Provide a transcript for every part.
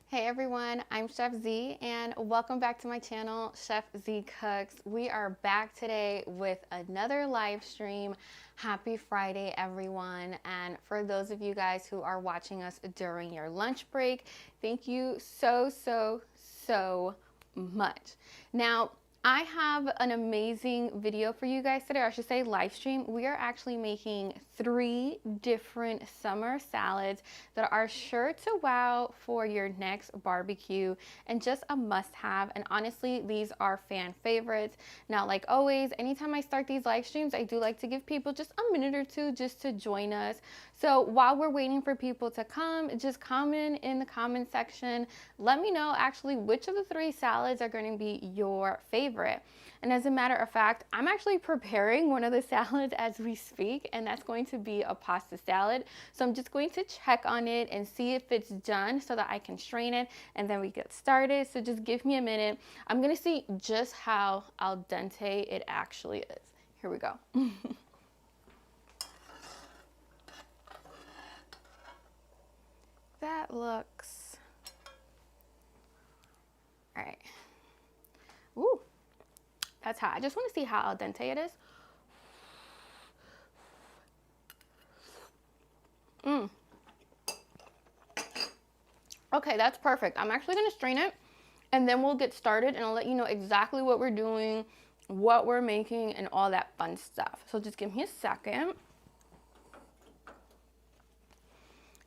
Hey everyone, I'm Chef Zee and welcome back to my channel, Chef Zee Cooks. We are back today with another live stream. Happy Friday everyone, and for those of you guys who are watching us during your lunch break, thank you so much. Now, I have an amazing video for you guys today, or I should say live stream. We are actually making 3 different summer salads that are sure to wow for your next barbecue and just a must-have. And honestly, these are fan favorites. Now, like always, anytime I start these live streams, I do like to give people just a minute or two just to join us. So while we're waiting for people to come, just comment in the comment section. Let me know actually which of the 3 salads are going to be your favorite. And as a matter of fact, I'm actually preparing one of the salads as we speak, and that's going to be a pasta salad. So I'm just going to check on it and see if it's done so that I can strain it and then we get started. So just give me a minute. I'm going to see just how al dente it actually is. Here we go. That looks, all right. Ooh, that's hot. I just want to see how al dente it is. Okay, that's perfect. I'm actually going to strain it and then we'll get started and I'll let you know exactly what we're doing, what we're making, and all that fun stuff. So just give me a second.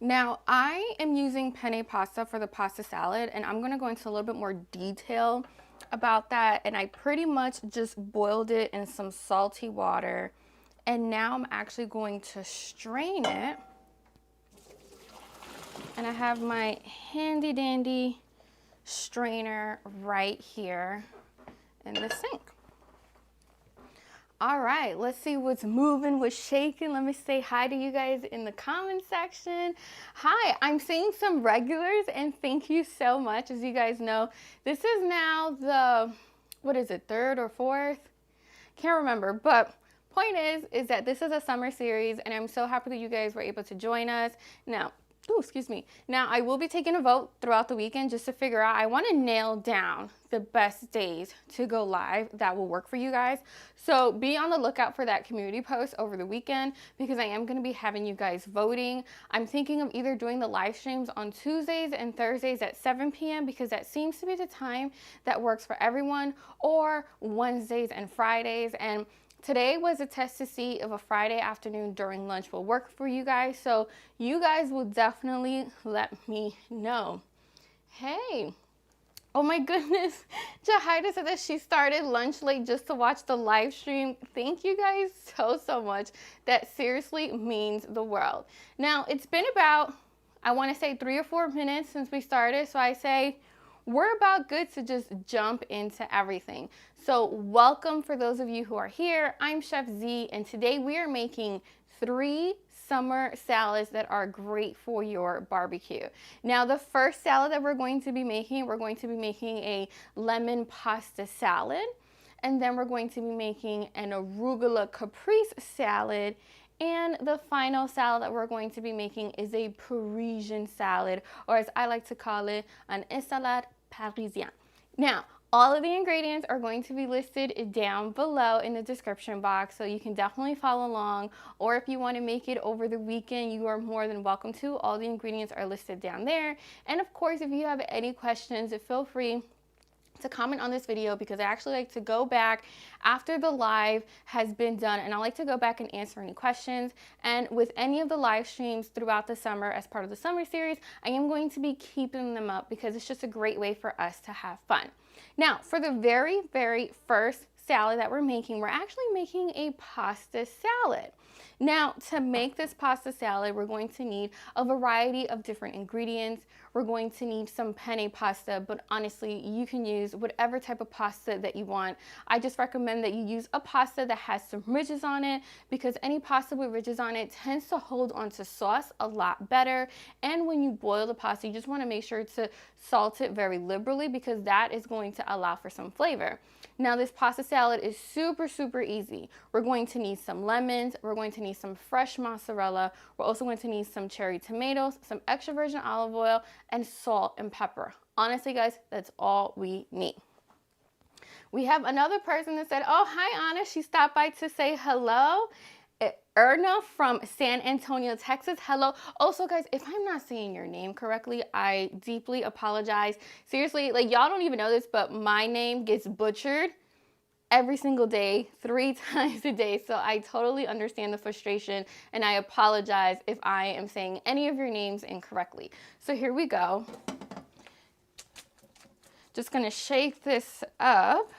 Now, I am using penne pasta for the pasta salad, and I'm going to go into a little bit more detail about that. And I pretty much just boiled it in some salty water. And now I'm actually going to strain it. And I have my handy dandy strainer right here in the sink. All right, let's see what's moving, what's shaking. Let me say hi to you guys in the comment section. Hi, I'm seeing some regulars and thank you so much. As you guys know, this is now the, what is it, 3rd or 4th? Can't remember, but point is that this is a summer series and I'm so happy that you guys were able to join us. Now, excuse me. Now, I will be taking a vote throughout the weekend just to figure out, I want to nail down the best days to go live that will work for you guys. So be on the lookout for that community post over the weekend because I am going to be having you guys voting. I'm thinking of either doing the live streams on Tuesdays and Thursdays at 7 p.m. because that seems to be the time that works for everyone, or Wednesdays and Fridays. And today was a test to see if a Friday afternoon during lunch will work for you guys. So you guys will definitely let me know. Hey, oh my goodness. Jahida said that she started lunch late just to watch the live stream. Thank you guys so much. That seriously means the world. Now, it's been about, I want to say 3 or 4 minutes since we started. So I say, we're about good to just jump into everything. So welcome for those of you who are here. I'm Chef Zee, and today we are making 3 summer salads that are great for your barbecue. Now, the first salad that we're going to be making a lemon pasta salad, and then we're going to be making an arugula caprese salad. And the final salad that we're going to be making is a Parisian salad, or as I like to call it, an salade Parisian. Now, all of the ingredients are going to be listed down below in the description box, so you can definitely follow along. Or if you want to make it over the weekend, you are more than welcome to. All the ingredients are listed down there. And of course, if you have any questions, feel free to comment on this video because I actually like to go back after the live has been done and I like to go back and answer any questions. And with any of the live streams throughout the summer as part of the summer series, I am going to be keeping them up because it's just a great way for us to have fun. Now, for the very first salad that we're actually making a pasta salad. Now, to make this pasta salad, we're going to need a variety of different ingredients. We're going to need some penne pasta, but honestly, you can use whatever type of pasta that you want. I just recommend that you use a pasta that has some ridges on it because any pasta with ridges on it tends to hold onto sauce a lot better. And when you boil the pasta, you just want to make sure to salt it very liberally because that is going going to allow for some flavor. Now this pasta salad is super, super easy. We're going to need some lemons. We're going to need some fresh mozzarella. We're also going to need some cherry tomatoes, some extra virgin olive oil, and salt and pepper. Honestly, guys, that's all we need. We have another person that said, oh, hi, Anna. She stopped by to say hello. Erna from San Antonio, Texas. Hello. Also, guys, if I'm not saying your name correctly, I deeply apologize. Seriously, like, y'all don't even know this, but my name gets butchered every single day, 3 times a day. So I totally understand the frustration, and I apologize if I am saying any of your names incorrectly. So here we go. Just gonna shake this up.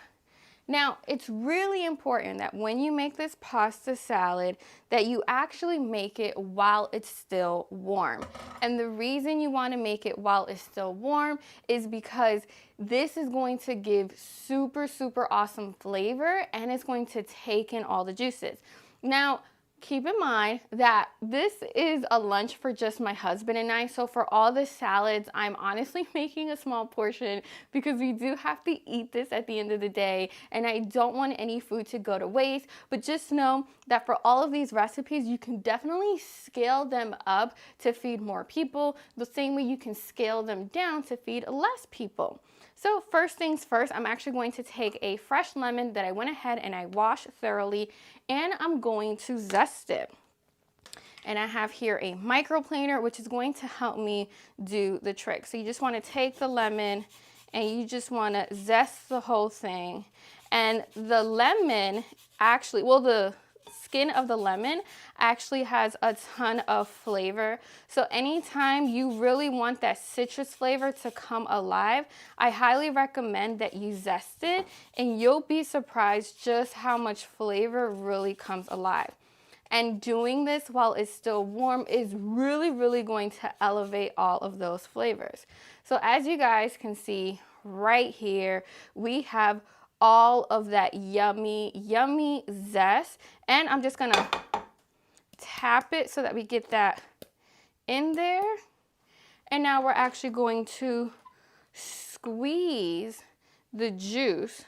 Now, it's really important that when you make this pasta salad that you actually make it while it's still warm. And the reason you want to make it while it's still warm is because this is going to give super, super awesome flavor, and it's going to take in all the juices. Now, keep in mind that this is a lunch for just my husband and I. So for all the salads, I'm honestly making a small portion because we do have to eat this at the end of the day, and I don't want any food to go to waste. But just know that for all of these recipes, you can definitely scale them up to feed more people, the same way you can scale them down to feed less people. So first things first, I'm actually going to take a fresh lemon that I went ahead and I washed thoroughly, and I'm going to zest it. And I have here a microplaner, which is going to help me do the trick. So you just want to take the lemon and you just want to zest the whole thing. And the lemon actually, well, the skin of the lemon actually has a ton of flavor. So anytime you really want that citrus flavor to come alive, I highly recommend that you zest it, and you'll be surprised just how much flavor really comes alive. And doing this while it's still warm is really, really going to elevate all of those flavors. So as you guys can see right here, we have all of that yummy, yummy zest. And I'm just gonna tap it so that we get that in there. And now we're actually going to squeeze the juice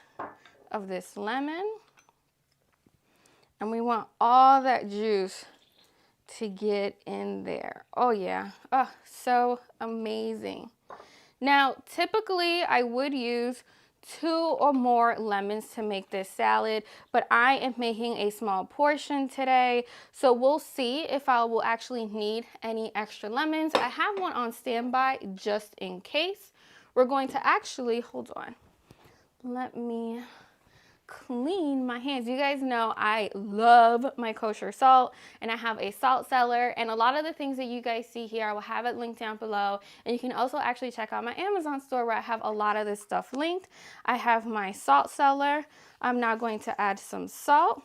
of this lemon. And we want all that juice to get in there. Oh yeah, oh, so amazing. Now, typically I would use 2 or more lemons to make this salad, but I am making a small portion today, so we'll see if I will actually need any extra lemons. I have one on standby just in case. We're going to actually, hold on, let me clean my hands. You guys know I love my kosher salt, and I have a salt cellar, and a lot of the things that you guys see here, I will have it linked down below, and you can also actually check out my Amazon store where I have a lot of this stuff linked. I have my salt cellar. I'm now going to add some salt,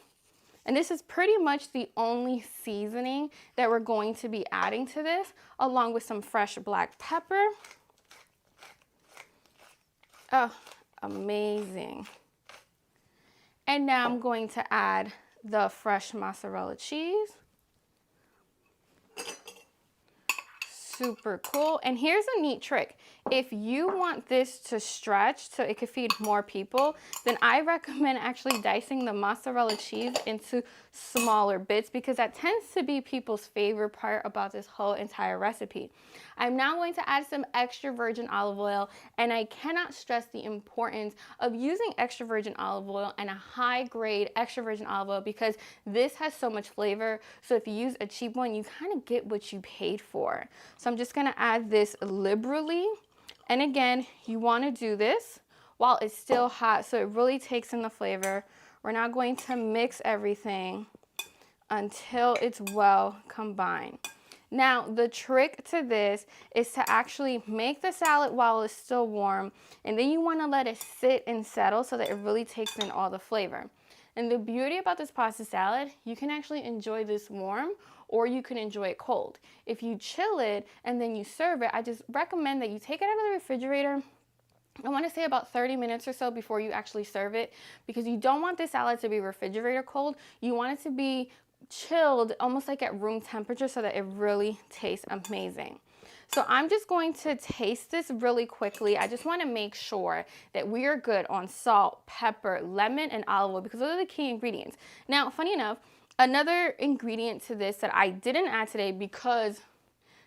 and this is pretty much the only seasoning that we're going to be adding to this, along with some fresh black pepper. Oh, amazing. And now I'm going to add the fresh mozzarella cheese. Super cool. And here's a neat trick. If you want this to stretch so it could feed more people, then I recommend actually dicing the mozzarella cheese into smaller bits, because that tends to be people's favorite part about this whole entire recipe. I'm now going to add some extra virgin olive oil, and I cannot stress the importance of using extra virgin olive oil and a high grade extra virgin olive oil, because this has so much flavor. So if you use a cheap one, you kind of get what you paid for. So I'm just going to add this liberally. And again, you want to do this while it's still hot so it really takes in the flavor. We're now going to mix everything until it's well combined. Now, the trick to this is to actually make the salad while it's still warm, and then you want to let it sit and settle so that it really takes in all the flavor. And the beauty about this pasta salad, you can actually enjoy this warm, or you can enjoy it cold. If you chill it and then you serve it, I just recommend that you take it out of the refrigerator, I want to say about 30 minutes or so before you actually serve it, because you don't want this salad to be refrigerator cold. You want it to be chilled almost like at room temperature so that it really tastes amazing. So I'm just going to taste this really quickly. I just want to make sure that we are good on salt, pepper, lemon, and olive oil because those are the key ingredients. Now, funny enough, another ingredient to this that I didn't add today because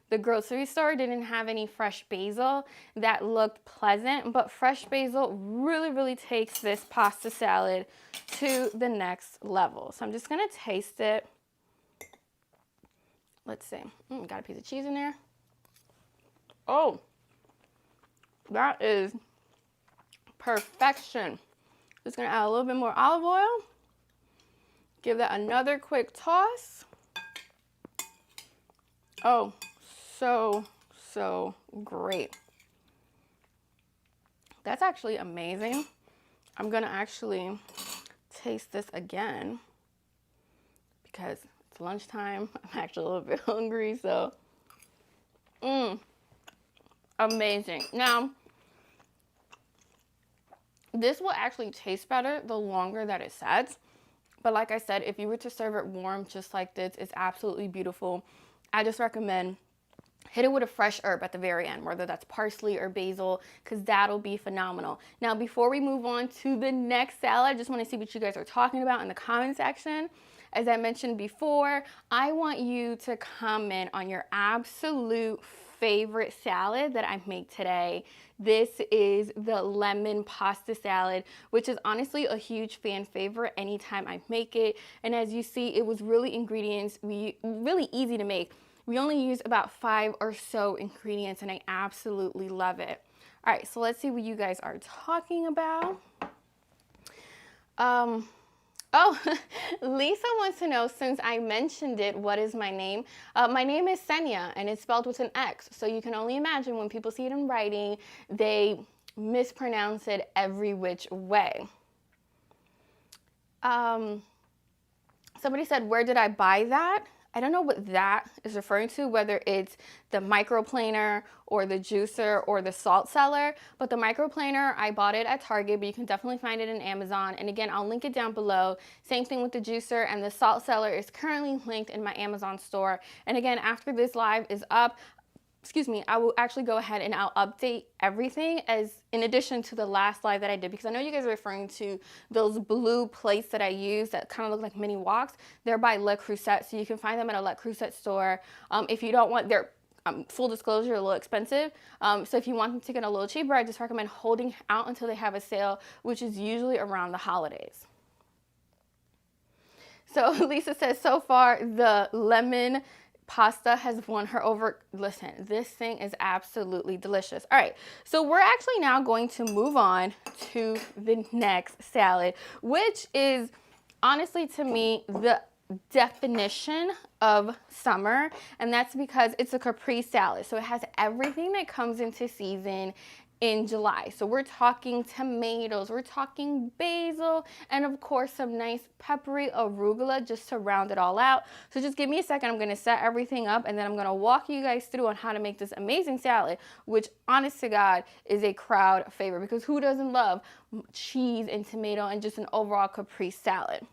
the grocery store didn't have any fresh basil that looked pleasant, but fresh basil really, really takes this pasta salad to the next level. So I'm just gonna taste it. Let's see. Got a piece of cheese in there. Oh, that is perfection. Just gonna add a little bit more olive oil. Give that another quick toss. Oh, so great. That's actually amazing. I'm gonna actually taste this again because it's lunchtime. I'm actually a little bit hungry, so amazing. Now, this will actually taste better the longer that it sets. But like I said, if you were to serve it warm just like this, it's absolutely beautiful. I just recommend hit it with a fresh herb at the very end, whether that's parsley or basil, because that'll be phenomenal. Now, before we move on to the next salad, I just want to see what you guys are talking about in the comment section. As I mentioned before, I want you to comment on your absolute favorite salad that I make today. This is the lemon pasta salad, which is honestly a huge fan favorite anytime I make it. And as you see, it was really really easy to make. We only use about 5 or so ingredients, and I absolutely love it. All right, so let's see what you guys are talking about. Oh, Lisa wants to know, since I mentioned it, what is my name? My name is Senya, and it's spelled with an X. So you can only imagine when people see it in writing, they mispronounce it every which way. Somebody said, where did I buy that? I don't know what that is referring to, whether it's the microplaner or the juicer or the salt cellar, but the microplaner, I bought it at Target, but you can definitely find it in Amazon. And again, I'll link it down below. Same thing with the juicer, and the salt cellar is currently linked in my Amazon store. And again, after this live is up, I will actually go ahead and I'll update everything as in addition to the last live that I did, because I know you guys are referring to those blue plates that I use that kind of look like mini woks. They're by Le Creuset, so you can find them at a Le Creuset store. If you don't want, they're full disclosure, a little expensive. So if you want them to get a little cheaper, I just recommend holding out until they have a sale, which is usually around the holidays. So Lisa says, so far the lemon pasta has won her over. Listen, this thing is absolutely delicious. All right, so we're actually now going to move on to the next salad, which is honestly to me the definition of summer, and that's because it's a Caprese salad. So it has everything that comes into season in July. So we're talking tomatoes, we're talking basil, and of course some nice peppery arugula just to round it all out. So just give me a second, I'm gonna set everything up, and then I'm gonna walk you guys through on how to make this amazing salad, which honest to God is a crowd favorite, because who doesn't love cheese and tomato and just an overall Caprese salad?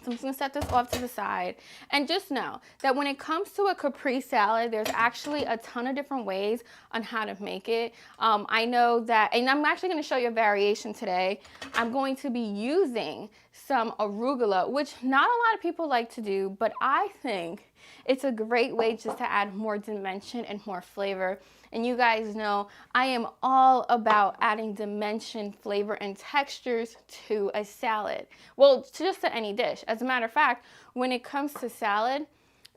So I'm just gonna set this off to the side. And just know that when it comes to a Caprese salad, there's actually a ton of different ways on how to make it. I know that, and I'm actually gonna show you a variation today. I'm going to be using some arugula, which not a lot of people like to do, but I think it's a great way just to add more dimension and more flavor. And you guys know I am all about adding dimension, flavor, and textures to a salad. Well, just to any dish. As a matter of fact, when it comes to salad,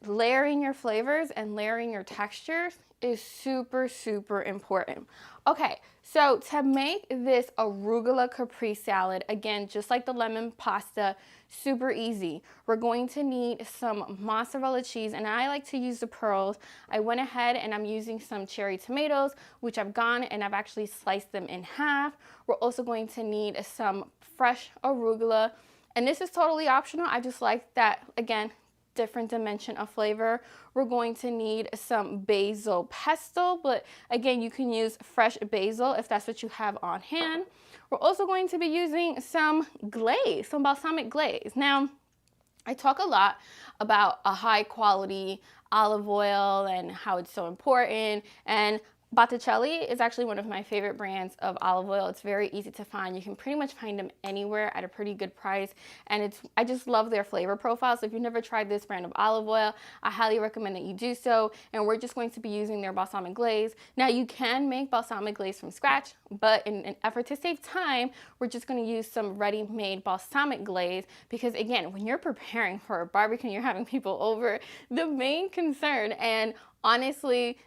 layering your flavors and layering your textures is super, super important. Okay, so to make this arugula Caprese salad, again, just like the lemon pasta, super easy. We're going to need some mozzarella cheese, and I like to use the pearls. I went ahead and I'm using some cherry tomatoes, which I've gone and I've actually sliced them in half. We're also going to need some fresh arugula, and this is totally optional. I just like that, again, different dimension of flavor. We're going to need some basil pesto, but again, you can use fresh basil if that's what you have on hand. We're also going to be using some glaze, some balsamic glaze. Now, I talk a lot about a high quality olive oil and how it's so important, and Botticelli is actually one of my favorite brands of olive oil. It's very easy to find. You can pretty much find them anywhere at a pretty good price, and I just love their flavor profile. So if you've never tried this brand of olive oil, I highly recommend that you do so. And we're just going to be using their balsamic glaze. Now you can make balsamic glaze from scratch, but in an effort to save time, we're just going to use some ready-made balsamic glaze, because again, when you're preparing for a barbecue and you're having people over, the main concern, and honestly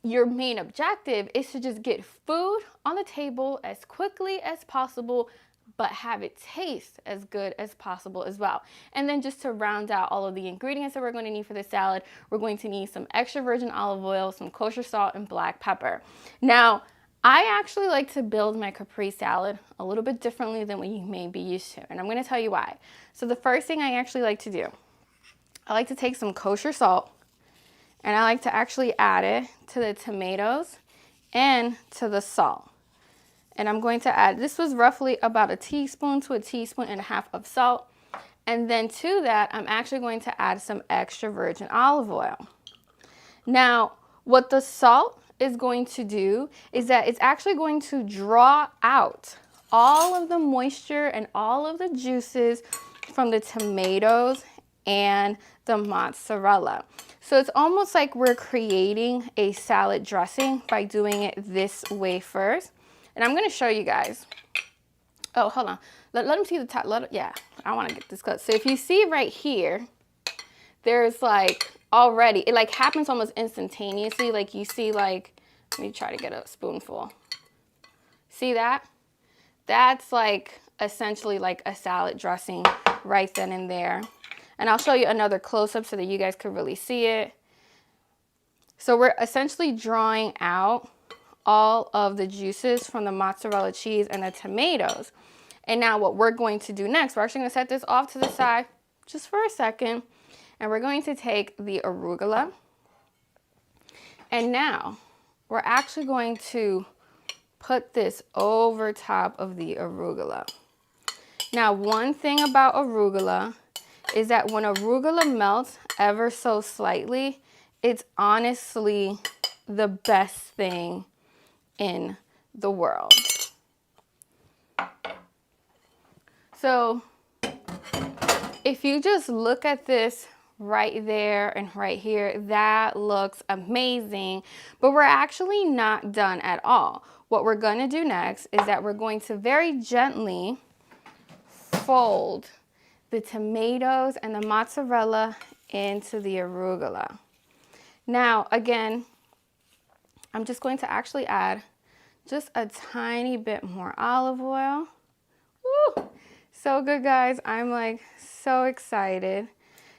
your main objective, is to just get food on the table as quickly as possible, but have it taste as good as possible as well. And then just to round out all of the ingredients that we're going to need for the salad, we're going to need some extra virgin olive oil, some kosher salt, and black pepper. Now, I actually like to build my Caprese salad a little bit differently than what you may be used to, and I'm going to tell you why. So the first thing I actually like to do, I like to take some kosher salt, and I like to actually add it to the tomatoes and to the salt. And I'm going to add, this was roughly about a teaspoon to a teaspoon and a half of salt. And then to that, I'm actually going to add some extra virgin olive oil. Now, what the salt is going to do is that it's actually going to draw out all of the moisture and all of the juices from the tomatoes and the mozzarella. So it's almost like we're creating a salad dressing by doing it this way first. And I'm going to show you guys. Oh, hold on. Let them see the top. Yeah, I want to get this cut. So if you see right here, there's like already, it like happens almost instantaneously. Like you see, like, let me try to get a spoonful. See that? That's like essentially like a salad dressing right then and there. And I'll show you another close-up so that you guys could really see it. So we're essentially drawing out all of the juices from the mozzarella cheese and the tomatoes. And now what we're going to do next, we're actually going to set this off to the side just for a second. And we're going to take the arugula. And now we're actually going to put this over top of the arugula. Now, one thing about arugula is that when arugula melts ever so slightly, it's honestly the best thing in the world. So if you just look at this right there and right here, that looks amazing, but we're actually not done at all. What we're going to do next is that we're going to very gently fold the tomatoes and the mozzarella into the arugula. Now, again, I'm just going to actually add just a tiny bit more olive oil. Woo! So good, guys. I'm like so excited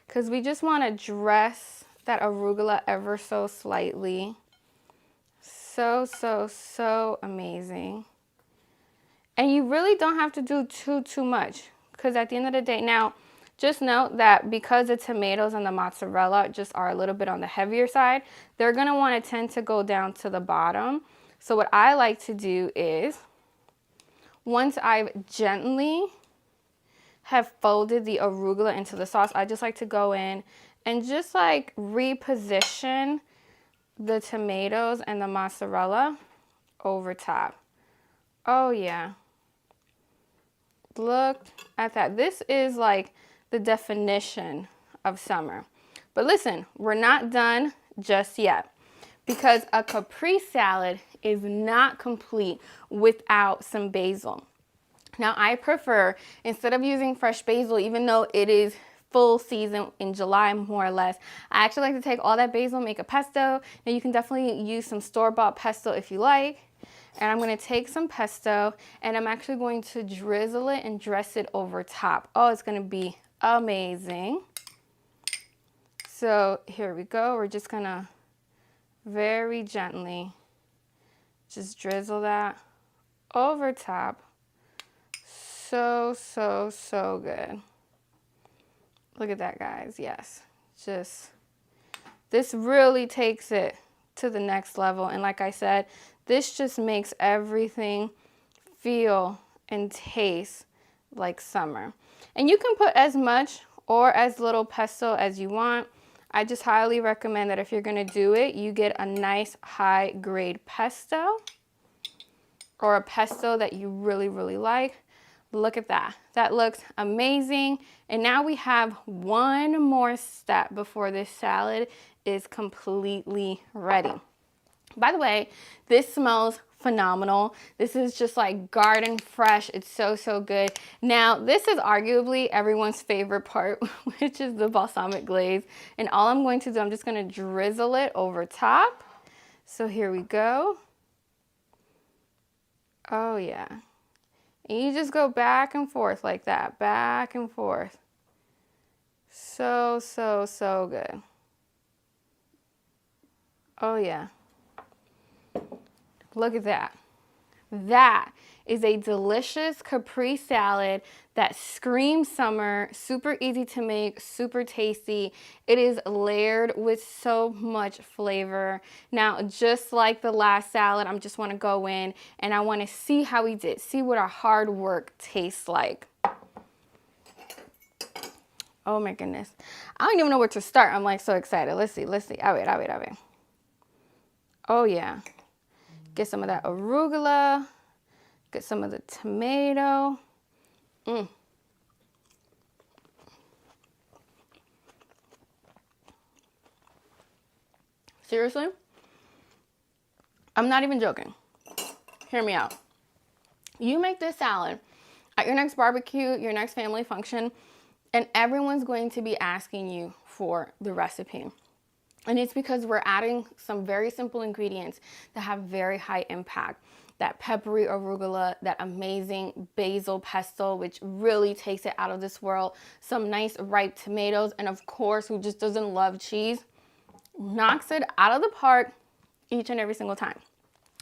because we just want to dress that arugula ever so slightly. So amazing. And you really don't have to do too much, because at the end of the day, now just note that because the tomatoes and the mozzarella just are a little bit on the heavier side, they're going to want to tend to go down to the bottom. So what I like to do is, once I've gently have folded the arugula into the sauce, I just like to go in and just like reposition the tomatoes and the mozzarella over top. Oh yeah. Look at that. This is like the definition of summer. But listen, we're not done just yet, because a Caprese salad is not complete without some basil. Now, I prefer, instead of using fresh basil, even though it is full season in July more or less, I actually like to take all that basil, make a pesto. Now, you can definitely use some store-bought pesto if you like. And I'm going to take some pesto and I'm actually going to drizzle it and dress it over top. Oh, it's going to be amazing. So here we go. We're just going to very gently just drizzle that over top. So good. Look at that, guys. Yes, just this really takes it to the next level. And like I said, this just makes everything feel and taste like summer. And you can put as much or as little pesto as you want. I just highly recommend that if you're gonna do it, you get a nice high grade pesto or a pesto that you really, really like. Look at that. That looks amazing. And now we have one more step before this salad is completely ready. By the way, this smells phenomenal. This is just like garden fresh. It's so, so good. Now, this is arguably everyone's favorite part, which is the balsamic glaze. And all I'm going to do, I'm just going to drizzle it over top. So here we go. Oh yeah. And you just go back and forth like that, back and forth. So, so, so good. Oh yeah. Look at that. That is a delicious Caprese salad that screams summer, super easy to make, super tasty. It is layered with so much flavor. Now, just like the last salad, I just want to go in and I want to see how we did, see what our hard work tastes like. Oh my goodness. I don't even know where to start. I'm like so excited. Let's see. A ver. Oh yeah. Get some of that arugula. Get some of the tomato. Seriously? I'm not even joking. Hear me out. You make this salad at your next barbecue, your next family function, and everyone's going to be asking you for the recipe. And it's because we're adding some very simple ingredients that have very high impact. That peppery arugula, that amazing basil pesto, which really takes it out of this world. Some nice ripe tomatoes, and of course, who just doesn't love cheese, knocks it out of the park each and every single time.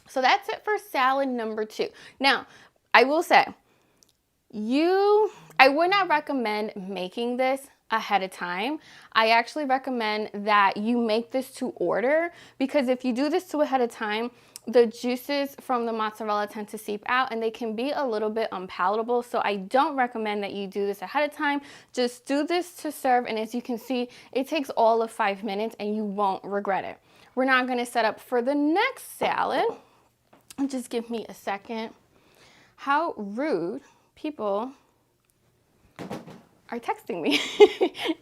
So that's it for salad number 2. Now, I will say, I would not recommend making this ahead of time. I actually recommend that you make this to order, because if you do this to ahead of time, the juices from the mozzarella tend to seep out and they can be a little bit unpalatable. So I don't recommend that you do this ahead of time. Just do this to serve, and as you can see, it takes all of 5 minutes and you won't regret it. We're now going to set up for the next salad. Just give me a second. How rude people are texting me,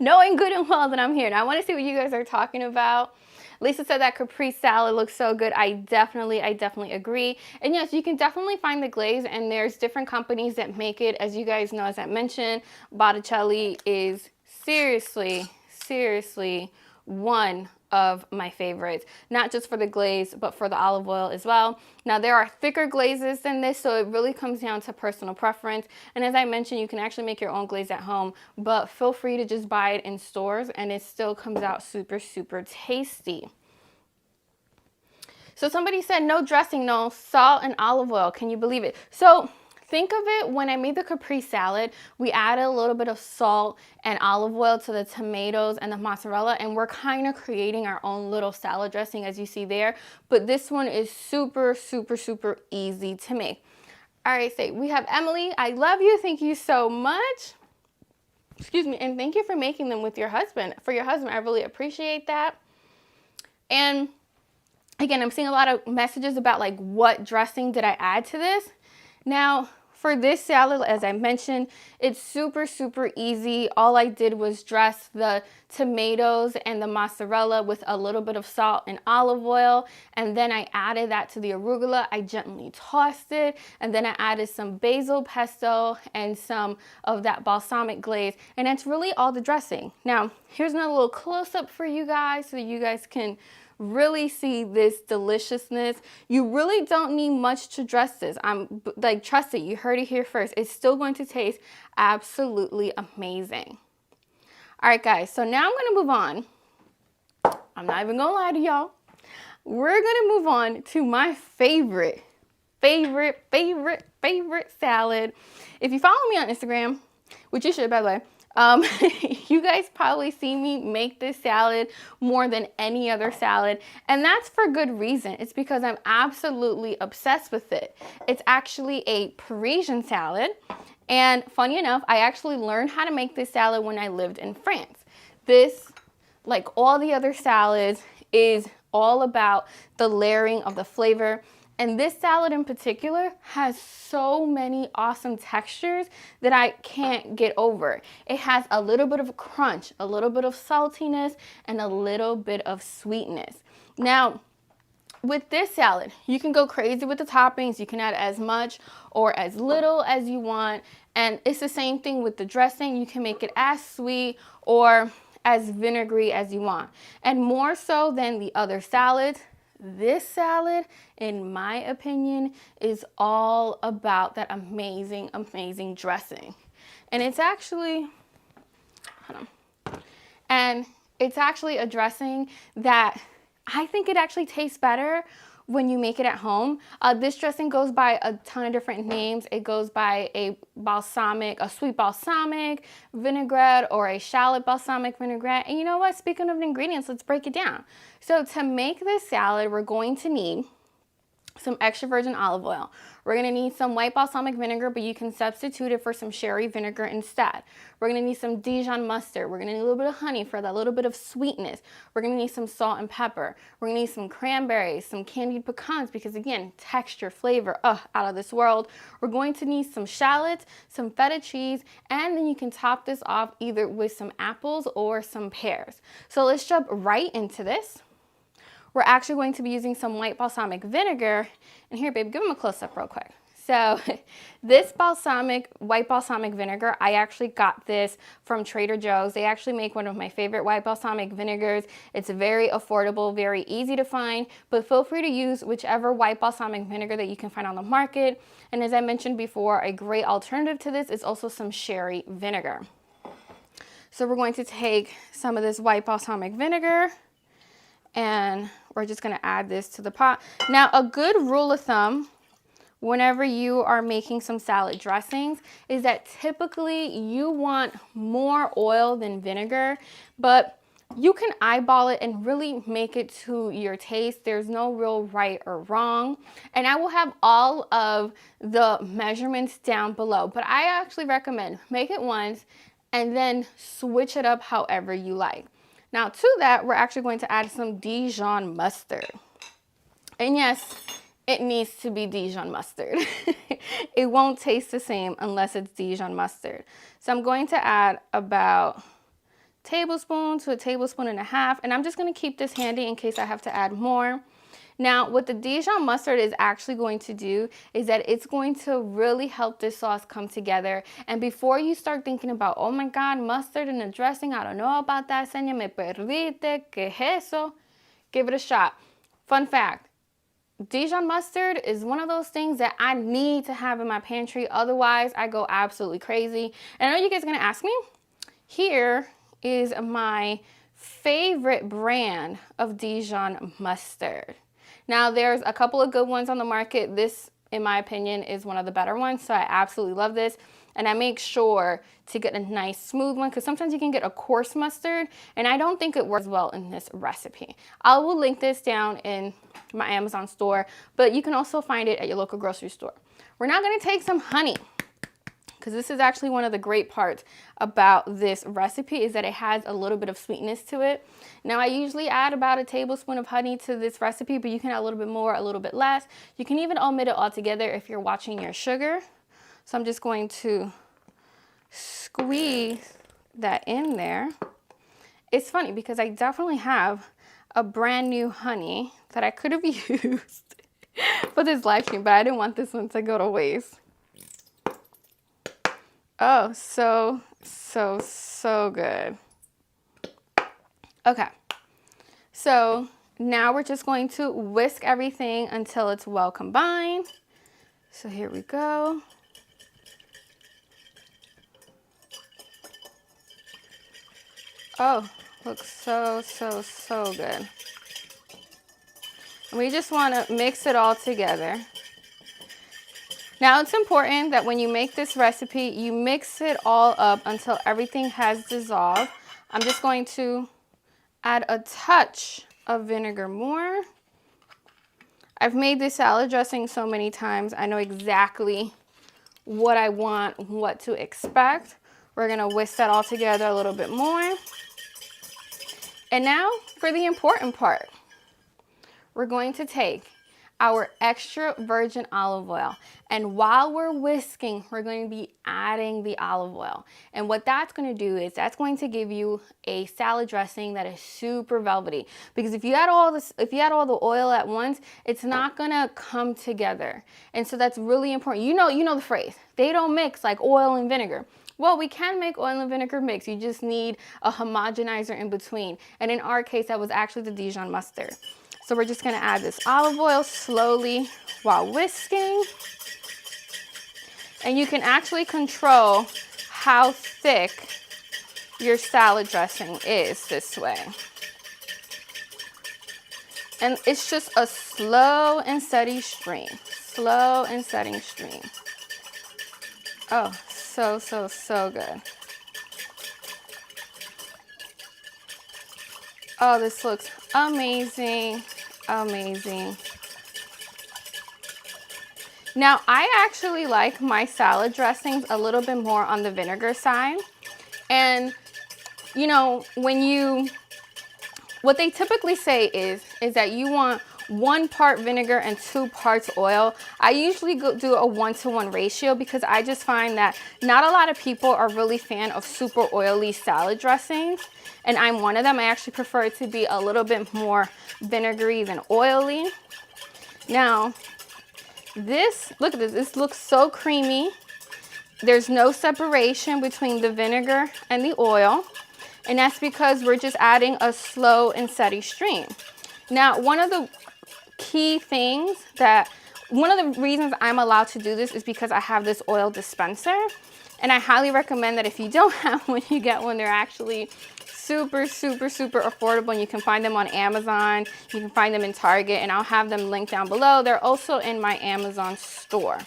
knowing good and well that I'm here. Now I want to see what you guys are talking about. Lisa said that Caprese salad looks so good. I definitely agree. And yes, you can definitely find the glaze, and there's different companies that make it. As you guys know, as I mentioned, Botticelli is seriously one of my favorites, not just for the glaze, but for the olive oil as well. Now, there are thicker glazes than this, so it really comes down to personal preference. And as I mentioned, you can actually make your own glaze at home, but feel free to just buy it in stores and it still comes out super tasty. So somebody said no dressing, no salt and olive oil. Can you believe it? So think of it, when I made the Caprese salad, we added a little bit of salt and olive oil to the tomatoes and the mozzarella, and we're kind of creating our own little salad dressing, as you see there. But this one is super easy to make. All right, so we have Emily. I love you. Thank you so much. Excuse me. And thank you for making them with your husband. For your husband, I really appreciate that. And again, I'm seeing a lot of messages about like, what dressing did I add to this? Now, for this salad, as I mentioned, it's super easy. All I did was dress the tomatoes and the mozzarella with a little bit of salt and olive oil, and then I added that to the arugula. I gently tossed it, and then I added some basil pesto and some of that balsamic glaze, and that's really all the dressing. Now, here's another little close-up for you guys so that you guys can really see this deliciousness. You really don't need much to dress this. I'm like, trust it, you heard it here first. It's still going to taste absolutely amazing. All right, guys, so now I'm gonna move on. I'm not even gonna lie to y'all. We're gonna move on to my favorite salad. If you follow me on Instagram, which you should, by the way, you guys probably see me make this salad more than any other salad, and that's for good reason. It's because I'm absolutely obsessed with it. It's actually a Parisian salad, And funny enough, I actually learned how to make this salad when I lived in France. This, like all the other salads, is all about the layering of the flavor. And this salad in particular has so many awesome textures that I can't get over. It has a little bit of a crunch, a little bit of saltiness, and a little bit of sweetness. Now, with this salad, you can go crazy with the toppings. You can add as much or as little as you want. And it's the same thing with the dressing. You can make it as sweet or as vinegary as you want. And more so than the other salads, this salad, in my opinion, is all about that amazing, amazing dressing. And it's actually, a dressing that I think it actually tastes better when you make it at home. This dressing goes by a ton of different names. It goes by a sweet balsamic vinaigrette, or a shallot balsamic vinaigrette. And you know what? Speaking of ingredients, let's break it down. So to make this salad, we're going to need some extra virgin olive oil. We're gonna need some white balsamic vinegar, but you can substitute it for some sherry vinegar instead. We're gonna need some Dijon mustard. We're gonna need a little bit of honey for that little bit of sweetness. We're gonna need some salt and pepper. We're gonna need some cranberries, some candied pecans, because again, texture, flavor, out of this world. We're going to need some shallots, some feta cheese, and then you can top this off either with some apples or some pears. So let's jump right into this. We're actually going to be using some white balsamic vinegar. And here, babe, give them a close-up real quick. So this white balsamic vinegar, I actually got this from Trader Joe's. They actually make one of my favorite white balsamic vinegars. It's very affordable, very easy to find, but feel free to use whichever white balsamic vinegar that you can find on the market. And as I mentioned before, a great alternative to this is also some sherry vinegar. So we're going to take some of this white balsamic vinegar, and we're just going to add this to the pot. Now, a good rule of thumb whenever you are making some salad dressings is that typically you want more oil than vinegar, but you can eyeball it and really make it to your taste. There's no real right or wrong. And I will have all of the measurements down below, but I actually recommend make it once and then switch it up however you like. Now to that, we're actually going to add some Dijon mustard. And yes, it needs to be Dijon mustard. It won't taste the same unless it's Dijon mustard. So I'm going to add about a tablespoon to a tablespoon and a half, and I'm just going to keep this handy in case I have to add more. Now, what the Dijon mustard is actually going to do is that it's going to really help this sauce come together. And before you start thinking about, oh my God, mustard in a dressing, I don't know about that, señor, me perdiste, ¿qué es eso? Give it a shot. Fun fact, Dijon mustard is one of those things that I need to have in my pantry. Otherwise, I go absolutely crazy. And I know you guys are gonna ask me, here is my favorite brand of Dijon mustard. Now, there's a couple of good ones on the market. This, in my opinion, is one of the better ones, so I absolutely love this. And I make sure to get a nice smooth one, because sometimes you can get a coarse mustard, and I don't think it works well in this recipe. I will link this down in my Amazon store, but you can also find it at your local grocery store. We're now going to take some honey, because this is actually one of the great parts about this recipe is that it has a little bit of sweetness to it. Now, I usually add about a tablespoon of honey to this recipe, but you can add a little bit more, a little bit less. You can even omit it altogether if you're watching your sugar. So I'm just going to squeeze that in there. It's funny because I definitely have a brand new honey that I could have used for this live stream, but I didn't want this one to go to waste. Oh, so good. Okay, so now we're just going to whisk everything until it's well combined. So here we go. Oh, looks so good. And we just want to mix it all together. Now, it's important that when you make this recipe, you mix it all up until everything has dissolved. I'm just going to add a touch of vinegar more. I've made this salad dressing so many times, I know exactly what I want, what to expect. We're gonna whisk that all together a little bit more. And now for the important part. We're going to take our extra virgin olive oil, and while we're whisking, we're going to be adding the olive oil. And what that's going to do is that's going to give you a salad dressing that is super velvety, because if you add all the oil at once, it's not going to come together. And so that's really important. You know the phrase, they don't mix like oil and vinegar. Well, we can make oil and vinegar mix. You just need a homogenizer in between. And in our case, that was actually the Dijon mustard. So we're just gonna add this olive oil slowly while whisking. And you can actually control how thick your salad dressing is this way. And it's just a slow and steady stream. Slow and steady stream. Oh, so good. Oh, this looks amazing. Amazing. Now, I actually like my salad dressings a little bit more on the vinegar side. And, you know, what they typically say is that you want 1 part vinegar and 2 parts oil. I usually do a 1-to-1 ratio because I just find that not a lot of people are really fan of super oily salad dressings. And I'm one of them. I actually prefer it to be a little bit more vinegary than oily. Now, look at this. This looks so creamy. There's no separation between the vinegar and the oil. And that's because we're just adding a slow and steady stream. Now, one of the reasons I'm allowed to do this is because I have this oil dispenser. And I highly recommend that if you don't have one, you get one. They're actually super affordable, and you can find them on Amazon. You can find them in Target, and I'll have them linked down below. They're also in my Amazon store.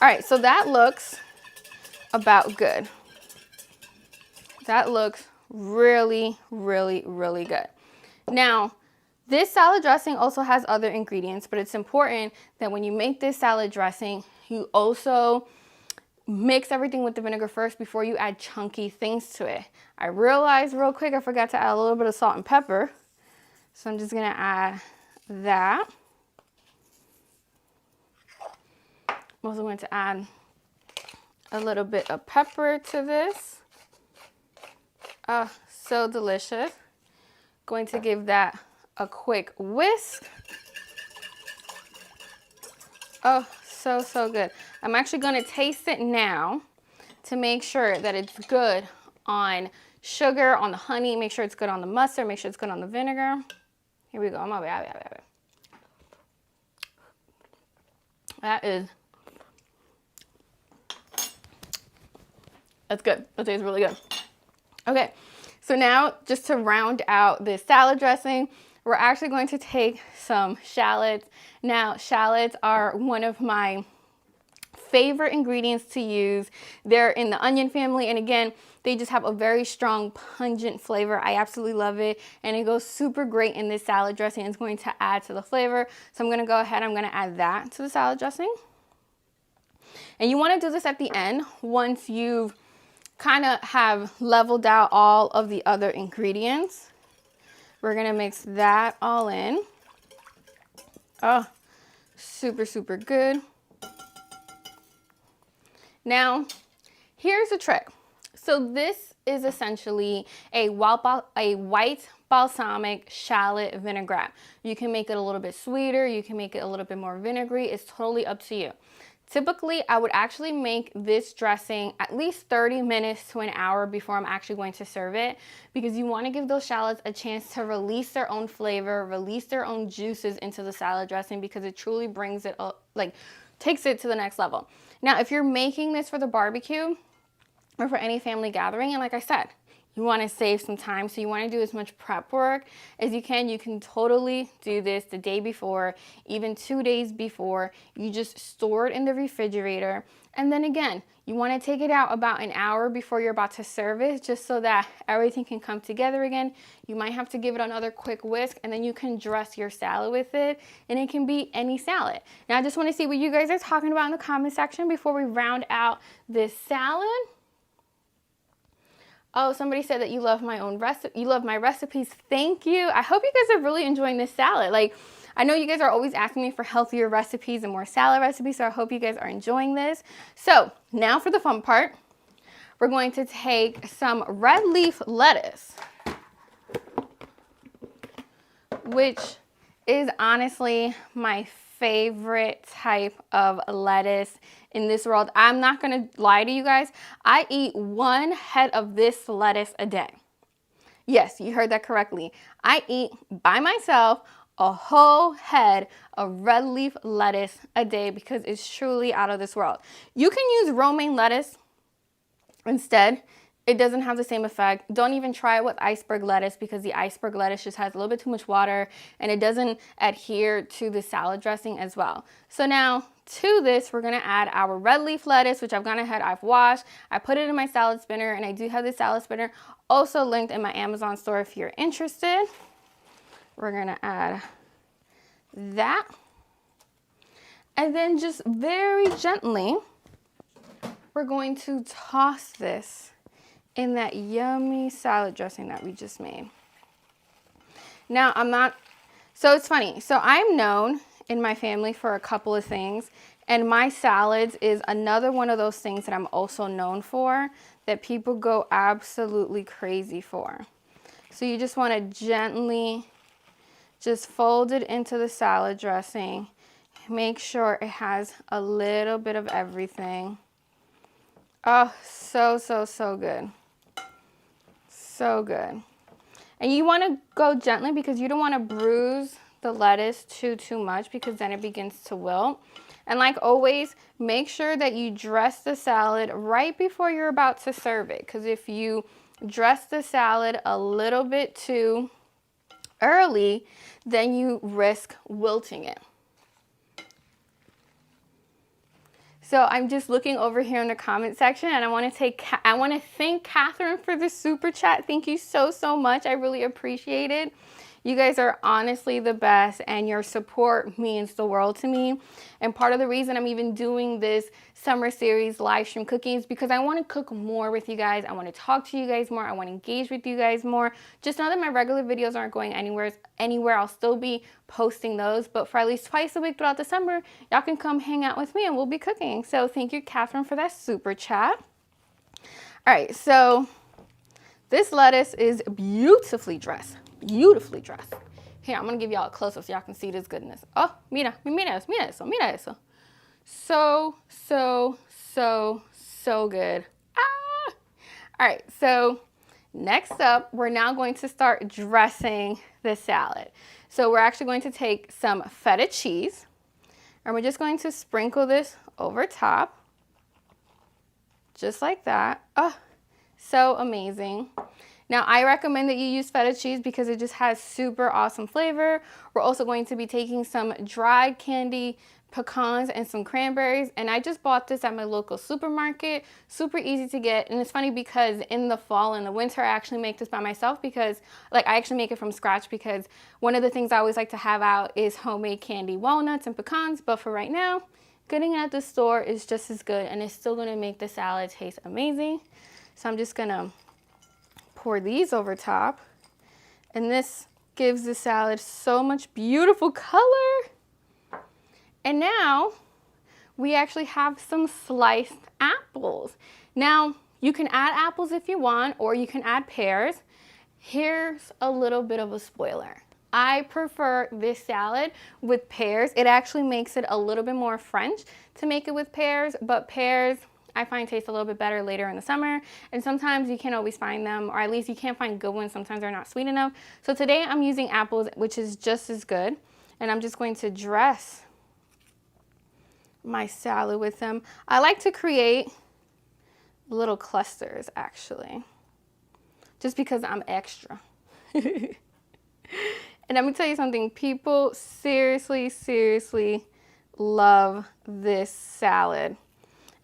All right, so that looks about good. That looks really good. Now, this salad dressing also has other ingredients, but it's important that when you make this salad dressing, you also mix everything with the vinegar first before you add chunky things to it. I realized real quick I forgot to add a little bit of salt and pepper. So I'm just gonna add that. I'm also going to add a little bit of pepper to this. Oh, so delicious. Going to give that a quick whisk. Oh, so good. I'm actually going to taste it now to make sure that it's good on sugar, on the honey, make sure it's good on the mustard, make sure it's good on the vinegar. Here we go. That's good. That tastes really good. Okay, so now just to round out this salad dressing, we're actually going to take some shallots. Now, shallots are one of my favorite ingredients to use. They're in the onion family, and again, they just have a very strong, pungent flavor. I absolutely love it, and it goes super great in this salad dressing. It's going to add to the flavor, so I'm gonna go ahead, I'm gonna add that to the salad dressing. And you wanna do this at the end once you've kind of have leveled out all of the other ingredients. We're gonna mix that all in. Oh, super good. Now, here's a trick. So this is essentially a white balsamic shallot vinaigrette. You can make it a little bit sweeter, you can make it a little bit more vinegary. It's totally up to you. Typically, I would actually make this dressing at least 30 minutes to an hour before I'm actually going to serve it, because you want to give those shallots a chance to release their own flavor, release their own juices into the salad dressing, because it truly brings it up, like takes it to the next level. Now, if you're making this for the barbecue or for any family gathering, and like I said, You want to save some time, so you want to do as much prep work as you can. You can totally do this the day before, even 2 days before. You just store it in the refrigerator. And then again, you want to take it out about an hour before you're about to serve it, just so that everything can come together again. You might have to give it another quick whisk, and then you can dress your salad with it, and it can be any salad. Now, I just want to see what you guys are talking about in the comment section before we round out this salad. Oh, somebody said that you love my recipes. Thank you. I hope you guys are really enjoying this salad. Like, I know you guys are always asking me for healthier recipes and more salad recipes, so I hope you guys are enjoying this. So now for the fun part, we're going to take some red leaf lettuce, which is honestly my favorite type of lettuce in this world. I'm not gonna lie to you guys. I eat 1 head of this lettuce a day. Yes, you heard that correctly. I eat by myself a whole head of red leaf lettuce a day because it's truly out of this world. You can use romaine lettuce instead. It doesn't have the same effect. Don't even try it with iceberg lettuce because the iceberg lettuce just has a little bit too much water and it doesn't adhere to the salad dressing as well. So now to this, we're gonna add our red leaf lettuce, which I've gone ahead, I've washed. I put it in my salad spinner, and I do have the salad spinner also linked in my Amazon store if you're interested. We're gonna add that. And then just very gently, we're going to toss this in that yummy salad dressing that we just made. Now, so it's funny. So I'm known in my family for a couple of things, and my salads is another one of those things that I'm also known for, that people go absolutely crazy for. So you just want to gently just fold it into the salad dressing. Make sure it has a little bit of everything. Oh, so, so, so good. So good. And you want to go gently because you don't want to bruise the lettuce too much because then it begins to wilt. And like always, make sure that you dress the salad right before you're about to serve it, because if you dress the salad a little bit too early, then you risk wilting it. So I'm just looking over here in the comment section, and I want to thank Catherine for the super chat. Thank you so much. I really appreciate it. You guys are honestly the best, and your support means the world to me. And part of the reason I'm even doing this summer series live stream cooking is because I want to cook more with you guys. I want to talk to you guys more. I want to engage with you guys more. Just know that my regular videos aren't going anywhere. I'll still be posting those, but for at least twice a week throughout the summer, y'all can come hang out with me and we'll be cooking. So thank you, Catherine, for that super chat. All right, so this lettuce is beautifully dressed. Beautifully dressed. Here, I'm gonna give y'all a close-up so y'all can see this goodness. Oh, mira eso. So good. Ah! All right, so next up, we're now going to start dressing the salad. So we're actually going to take some feta cheese, and we're just going to sprinkle this over top, just like that. Oh, so amazing. Now, I recommend that you use feta cheese because it just has super awesome flavor. We're also going to be taking some dried candy pecans and some cranberries, and I just bought this at my local supermarket. Super easy to get, and it's funny because in the fall and the winter, I actually make this by myself because, I actually make it from scratch because one of the things I always like to have out is homemade candy walnuts and pecans, but for right now, getting it at the store is just as good, and it's still gonna make the salad taste amazing. So I'm just gonna pour these over top, and this gives the salad so much beautiful color. And now we actually have some sliced apples. Now you can add apples if you want, or you can add pears. Here's a little bit of a spoiler. I prefer this salad with pears. It actually makes it a little bit more French to make it with pears, but pears I find taste a little bit better later in the summer, and sometimes you can't always find them, or at least you can't find good ones. Sometimes they're not sweet enough. So today I'm using apples, which is just as good, and I'm just going to dress my salad with them. I like to create little clusters actually. just because I'm extra. And let me tell you something, people seriously, seriously love this salad.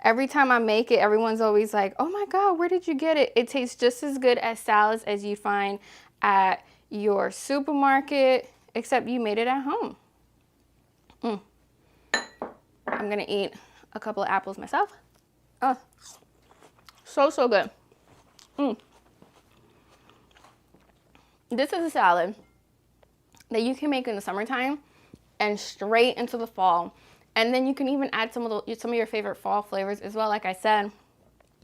Every time I make it, everyone's always like, oh my God, where did you get it? It tastes just as good as salads as you find at your supermarket, except you made it at home. I'm gonna eat a couple of apples myself. Oh, so, so good. This is a salad that you can make in the summertime and straight into the fall. And then you can even add some of your favorite fall flavors as well. Like I said,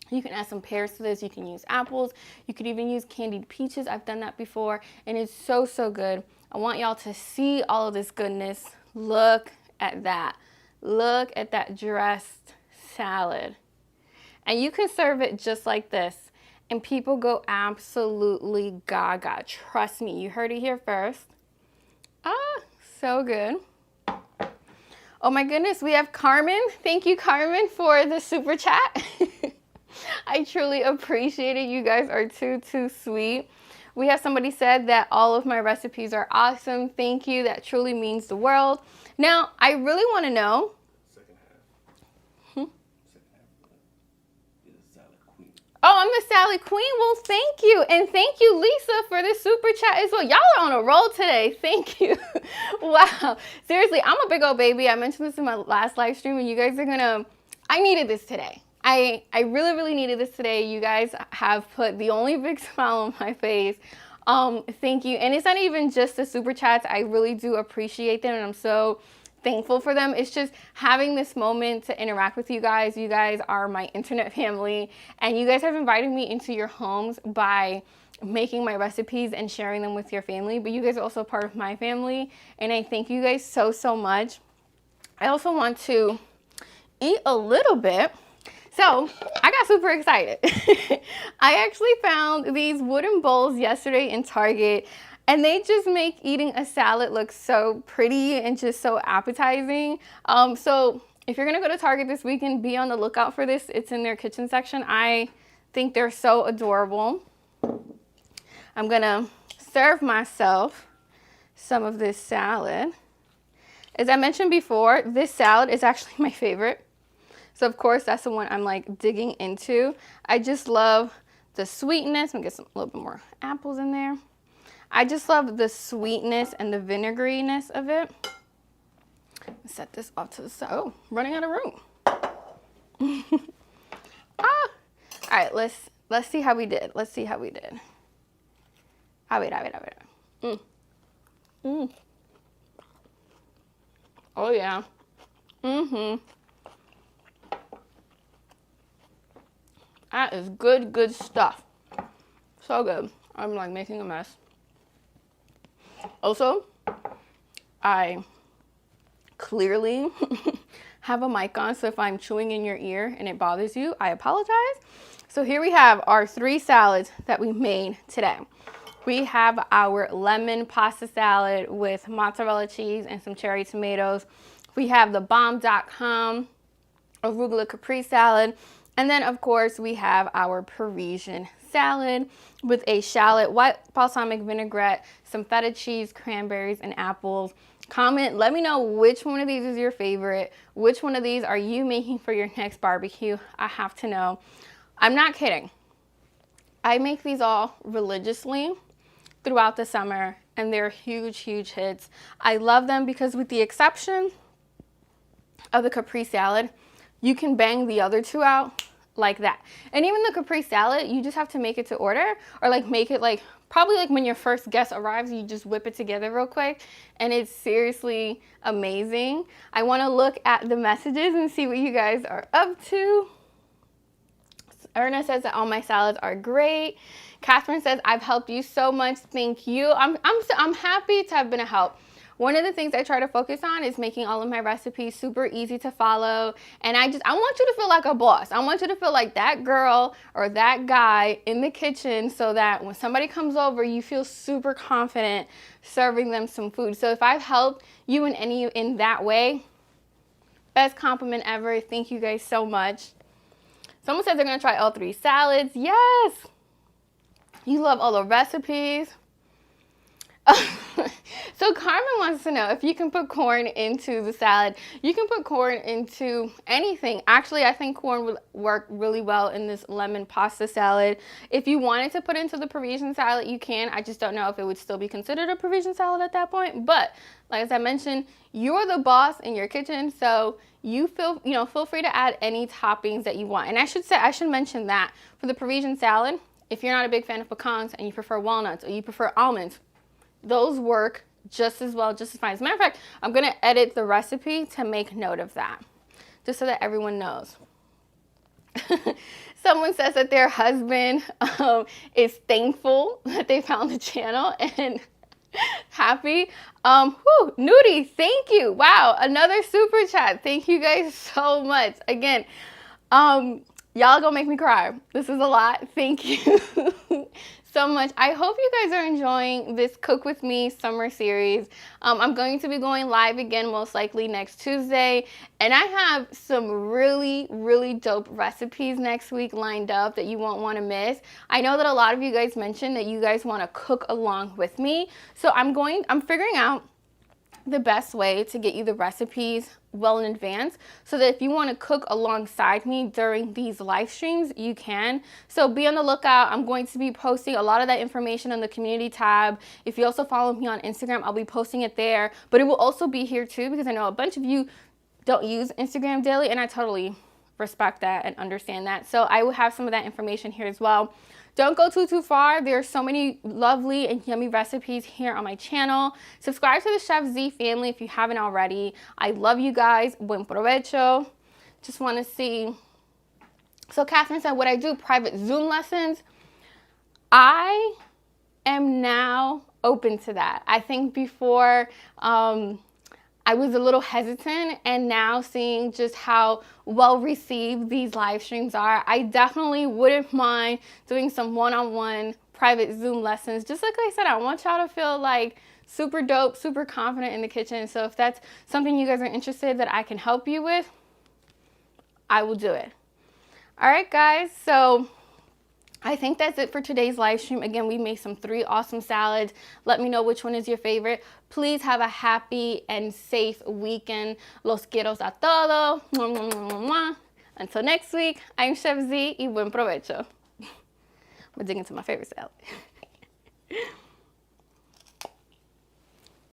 you can add some pears to this. You can use apples. You could even use candied peaches. I've done that before, and it's so, so good. I want y'all to see all of this goodness. Look at that. Look at that dressed salad. And you can serve it just like this, and people go absolutely gaga. Trust me, you heard it here first. Ah, so good. Oh my goodness, we have Carmen. Thank you, Carmen, for the super chat. I truly appreciate it. You guys are too sweet. We have somebody said that all of my recipes are awesome. Thank you. That truly means the world. Now, I really want to know. Second half. You're the salad queen. Oh, I'm the salad queen? Well, thank you. And thank you, Lisa, for the super chat as well. Y'all are on a roll today. Thank you. Wow. Seriously, I'm a big old baby. I mentioned this in my last live stream, and you guys are going to... I needed this today. I really, really needed this today. You guys have put the only big smile on my face. Thank you. And it's not even just the super chats. I really do appreciate them, and I'm so thankful for them. It's just having this moment to interact with you guys. You guys are my internet family, and you guys have invited me into your homes by making my recipes and sharing them with your family. But you guys are also part of my family, and I thank you guys so, so much. I also want to eat a little bit. So I got super excited. I actually found these wooden bowls yesterday in Target, and they just make eating a salad look so pretty and just so appetizing. So if you're gonna go to Target this weekend, be on the lookout for this. It's in their kitchen section. I think they're so adorable. I'm gonna serve myself some of this salad. As I mentioned before, this salad is actually my favorite. So of course, that's the one I'm like digging into. I just love the sweetness. I'm gonna get a little bit more apples in there. I just love the sweetness and the vinegariness of it. Set this off to the side. Oh, running out of room. All right, let's see how we did. Let's see how we did. Oh yeah. That is good, good stuff. So good. I'm like making a mess. Also, I clearly have a mic on, so if I'm chewing in your ear and it bothers you, I apologize. So here we have our 3 salads that we made today. We have our lemon pasta salad with mozzarella cheese and some cherry tomatoes. We have the bomb.com arugula caprese salad. And then, of course, we have our Parisian salad with a shallot, white balsamic vinaigrette, some feta cheese, cranberries, and apples. Comment, let me know which one of these is your favorite. Which one of these are you making for your next barbecue? I have to know. I'm not kidding. I make these all religiously throughout the summer, and they're huge, huge hits. I love them because with the exception of the caprese salad, you can bang the other 2 out like that. And even the caprese salad, you just have to make it to order, or like make it like probably like when your first guest arrives, you just whip it together real quick, and it's seriously amazing. I want to look at the messages and see what you guys are up to. Erna says that all my salads are great. Catherine says, I've helped you so much. Thank you. I'm happy to have been a help. One of the things I try to focus on is making all of my recipes super easy to follow. And I want you to feel like a boss. I want you to feel like that girl or that guy in the kitchen, so that when somebody comes over, you feel super confident serving them some food. So if I've helped you in that way, best compliment ever. Thank you guys so much. Someone says they're gonna try all 3 salads. Yes. You love all the recipes. So Carmen wants to know if you can put corn into the salad. You can put corn into anything. Actually, I think corn would work really well in this lemon pasta salad. If you wanted to put into the Parisian salad, you can. I just don't know if it would still be considered a Parisian salad at that point. But like as I mentioned, you're the boss in your kitchen, so you feel free to add any toppings that you want. And I should mention that for the Parisian salad, if you're not a big fan of pecans and you prefer walnuts or you prefer almonds, those work just as well, just as fine. As a matter of fact, I'm going to edit the recipe to make note of that, just so that everyone knows. Someone says that their husband is thankful that they found the channel and happy. Nudie, thank you. Wow, another super chat. Thank you guys so much. Again, y'all gonna make me cry. This is a lot. Thank you so much. I hope you guys are enjoying this Cook With Me summer series. I'm going to be going live again most likely next Tuesday, and I have some really, really dope recipes next week lined up that you won't want to miss. I know that a lot of you guys mentioned that you guys want to cook along with me, so I'm figuring out the best way to get you the recipes well in advance so that if you want to cook alongside me during these live streams, you can. So be on the lookout. I'm going to be posting a lot of that information on the community tab. If you also follow me on Instagram, I'll be posting it there, but it will also be here too, because I know a bunch of you don't use Instagram daily, and I totally respect that and understand that. So I will have some of that information here as well. Don't go too far. There are so many lovely and yummy recipes here on my channel. Subscribe to the Chef Zee family if you haven't already. I love you guys. Buen provecho. Just want to see. So Catherine said, would I do private Zoom lessons? I am now open to that. I think before I was a little hesitant, and now seeing just how well received these live streams are, I definitely wouldn't mind doing some one-on-one private Zoom lessons. Just like I said, I want y'all to feel like super dope, super confident in the kitchen. So if that's something you guys are interested that I can help you with, I will do it. All right, guys, so I think that's it for today's live stream. Again, we made some 3 awesome salads. Let me know which one is your favorite. Please have a happy and safe weekend. Los quiero a todos. Mwah, mwah, mwah, mwah, mwah. Until next week, I'm Chef Zee y buen provecho. I'm gonna dig into my favorite salad.